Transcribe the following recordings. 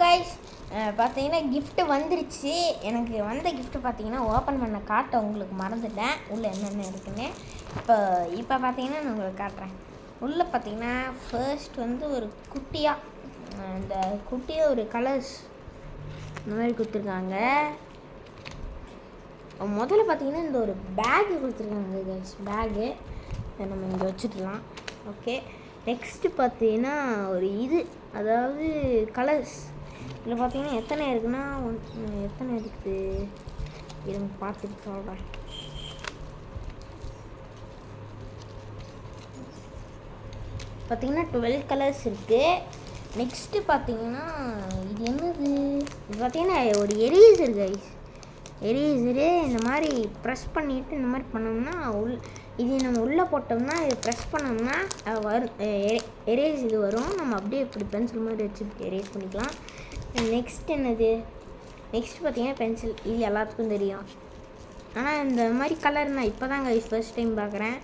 Guys, பார்த்தீங்கன்னா gift வந்துருச்சு. எனக்கு வந்த கிஃப்ட் பார்த்தீங்கன்னா ஓப்பன் பண்ண காட்ட உங்களுக்கு மறந்துட்டேன் உள்ளே என்னென்ன இருக்குன்னு. இப்போ பார்த்தீங்கன்னா நான் உங்களுக்கு காட்டுறேன். உள்ளே பார்த்தீங்கன்னா ஃபர்ஸ்ட் வந்து ஒரு குட்டியாக இந்த குட்டியாக ஒரு கலர்ஸ் இந்த மாதிரி கொடுத்துருக்காங்க. முதல்ல பார்த்தீங்கன்னா இந்த ஒரு பேகு கொடுத்துருக்காங்க கைஸ். பேகு இதை நம்ம இங்கே வச்சுக்கலாம். ஓகே, நெக்ஸ்ட்டு பார்த்தீங்கன்னா ஒரு இது, அதாவது கலர்ஸ். இதில் பார்த்தீங்கன்னா எத்தனை இருக்குன்னா எத்தனை இருக்குது இருங்க பார்த்துட்டு சொல்கிறேன். பார்த்தீங்கன்னா 12 கலர்ஸ் இருக்குது. நெக்ஸ்ட்டு பார்த்தீங்கன்னா இது என்னது, இது பார்த்தீங்கன்னா ஒரு எரேசர் கைஸ். எரேசரு இந்த மாதிரி ப்ரெஸ் பண்ணிவிட்டு இந்த மாதிரி பண்ணோம்னா இது நம்ம உள்ளே போட்டோம்னா இது ப்ரெஸ் பண்ணோம்னா வரும் எரேஸ் இது வரும். நம்ம அப்படியே இப்படி பென்சில் மாதிரி வச்சு எரேஸ் பண்ணிக்கலாம். நெக்ஸ்ட் என்னது, நெக்ஸ்ட் பார்த்தீங்கன்னா பென்சில். இது எல்லாத்துக்கும் தெரியும். ஆனால் இந்த மாதிரி கலர் நான் இப்போ தான் ஃபர்ஸ்ட் டைம் பார்க்குறேன்.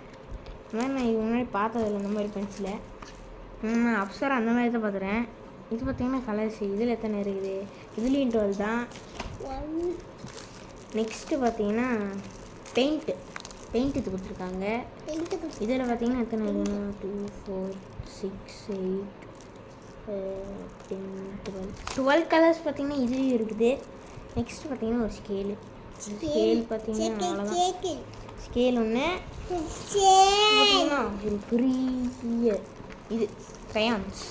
இந்த மாதிரி நான் இது முன்னாடி பார்த்ததில்ல இந்த மாதிரி பென்சிலை. நான் அப்சரா அந்த மாதிரி தான் பார்க்குறேன். இது பார்த்தீங்கன்னா கலர்ஸ். இதில் எத்தனை இருக்குது, இதுலேயும் 12 தான். நெக்ஸ்ட்டு பார்த்தீங்கன்னா பெயிண்ட் இது கொடுத்துருக்காங்க. இதில் பார்த்தீங்கன்னா எத்தனை இருக்குன்னா 2 4 6 8 10 12 கலர்ஸ் பார்த்தீங்கன்னா இதுலேயும் இருக்குது. நெக்ஸ்ட் பார்த்தீங்கன்னா ஒரு ஸ்கேலு. ஸ்கேல் பார்த்தீங்கன்னா அவ்வளோதான். ஸ்கேல் ஒன்று பார்த்தீங்கன்னா ஒரு பெரிய இது க்ரையான்ஸ்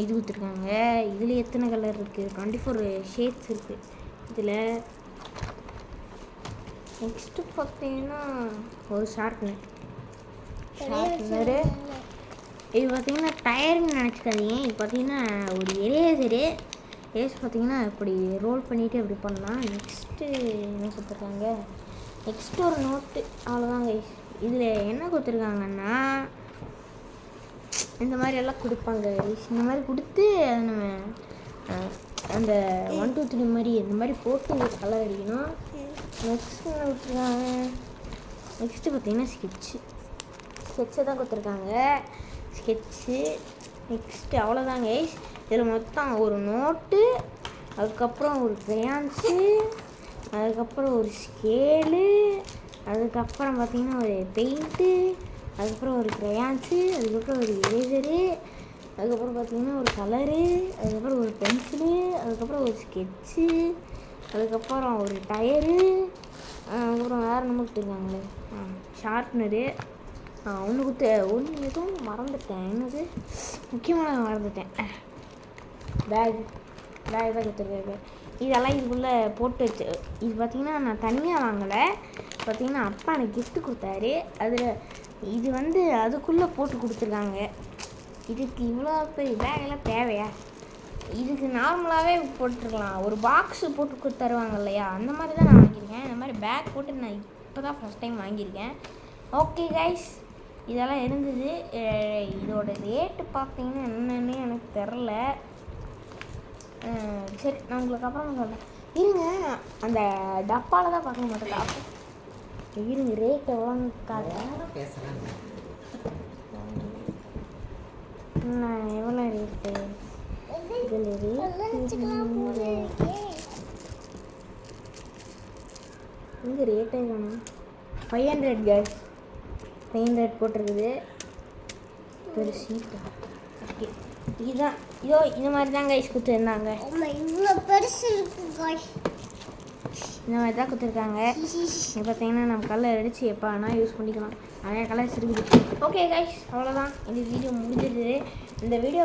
இது கொடுத்துருக்காங்க. இதில் எத்தனை கலர் இருக்குது, 24 ஷேட்ஸ் இருக்குது இதில். நெக்ஸ்ட்டு பார்த்தீங்கன்னா ஒரு ஷார்ப்னரு. இது பார்த்தீங்கன்னா டயர்னு நினச்சிக்காதீங்க. இது பார்த்தீங்கன்னா ஒரு எரேஸ் பார்த்தீங்கன்னா இப்படி ரோல் பண்ணிவிட்டு இப்படி பண்ணலாம். நெக்ஸ்ட்டு என்ன கொடுத்துருக்காங்க, நெக்ஸ்ட்டு ஒரு நோட்டு. அவ்வளோதாங்க. இதில் என்ன கொடுத்துருக்காங்கன்னா இந்த மாதிரி எல்லாம் கொடுப்பாங்க. இந்த மாதிரி கொடுத்து நம்ம அந்த 1 2 3 மாதிரி இந்த மாதிரி போட்டு கலர் அடிக்கணும். நெக்ஸ்ட்டு என்ன கொடுத்துருக்காங்க, நெக்ஸ்ட்டு பார்த்தீங்கன்னா ஸ்கெட்சை தான் கொடுத்துருக்காங்க. ஸ்கெட்சு நெக்ஸ்ட்டு அவ்வளோதாங்க. இதில் மொத்தம் ஒரு நோட்டு, அதுக்கப்புறம் ஒரு க்ரையான்ஸு, அதுக்கப்புறம் ஒரு ஸ்கேலு, அதுக்கப்புறம் பார்த்திங்கன்னா ஒரு பெயிண்ட்டு, அதுக்கப்புறம் ஒரு க்ரையான்ஸு, அதுக்கப்புறம் ஒரு எரேசரு, அதுக்கப்புறம் பார்த்திங்கன்னா ஒரு கலரு, அதுக்கப்புறம் ஒரு பென்சிலு, அதுக்கப்புறம் ஒரு ஸ்கெட்சு, அதுக்கப்புறம் ஒரு டயரு, அதுக்கப்புறம் வேறு நம்ம கொடுத்துருக்காங்களே ஷார்ப்னரு. ஒன்று எதுவும் மறந்துட்டேன். என்னது முக்கியமான மறந்துட்டேன். பேக் தான் கொடுத்துருக்காங்க. இதெல்லாம் இதுக்குள்ளே போட்டு வச்சு. இது பார்த்திங்கன்னா நான் தனியாக வாங்கலை. பார்த்திங்கன்னா அப்பா எனக்கு கிஃப்ட் கொடுத்தாரு. அதில் இது வந்து அதுக்குள்ளே போட்டு கொடுத்துருக்காங்க. இதுக்கு இவ்வளோ பெரிய பேக்கெல்லாம் தேவையா? இதுக்கு நார்மலாகவே போட்டுருக்கலாம். ஒரு பாக்ஸு போட்டு தருவாங்க இல்லையா, அந்த மாதிரி தான் நான் வாங்கியிருக்கேன். இந்த மாதிரி பேக் போட்டு நான் இப்போ தான் ஃபஸ்ட் டைம் வாங்கியிருக்கேன். ஓகே கைஸ், இதெல்லாம் இருந்தது. இதோட ரேட்டு பார்த்தீங்கன்னா என்னன்னு எனக்கு தெரில. சரி, நான் உங்களுக்கு அப்புறம் சொல்கிறேன். இருங்க, அந்த டப்பாவில் தான் பார்க்க மாட்டேன். இருங்க, ரேட் எவ்வளோன்னு பேசுகிறேன். நான் எவ்வளோ ரேட்டு இதில் இங்கே ரேட்டே வேணும். 500 கைஸ், 500 போட்டிருக்குது. ஒரு சீட்டு. ஓகே, இதுதான். இந்த மாதிரி தான் கைஸ் கொடுத்துருந்தாங்க. இவ்வளோ பெருசு இருக்கு கைஸ். இந்த மாதிரி தான் கொடுத்துருக்காங்க. இப்போ பார்த்தீங்கன்னா நம்ம கலர் அடித்து எப்போ வேணால் யூஸ் பண்ணிக்கலாம். நிறைய கலர்ஸ் இருக்குது. ஓகே கைஸ், அவ்வளோதான். இந்த வீடியோ முடிஞ்சிருது. இந்த வீடியோ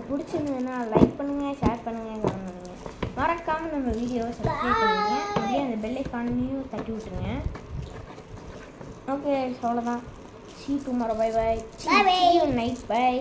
பிடிச்சிருந்ததுன்னா லைக் பண்ணுங்கள், ஷேர் பண்ணுங்கள், கமெண்ட் பண்ணுங்கள். மறக்காமல் நம்ம வீடியோவை சப்ஸ்கிரைப் பண்ணுங்கள். அப்படியே அந்த பெல் ஐகானையும் தட்டி விட்டுருங்க. ஓகே, அவ்வளோதான். See you tomorrow. Bye bye. See you night. Bye.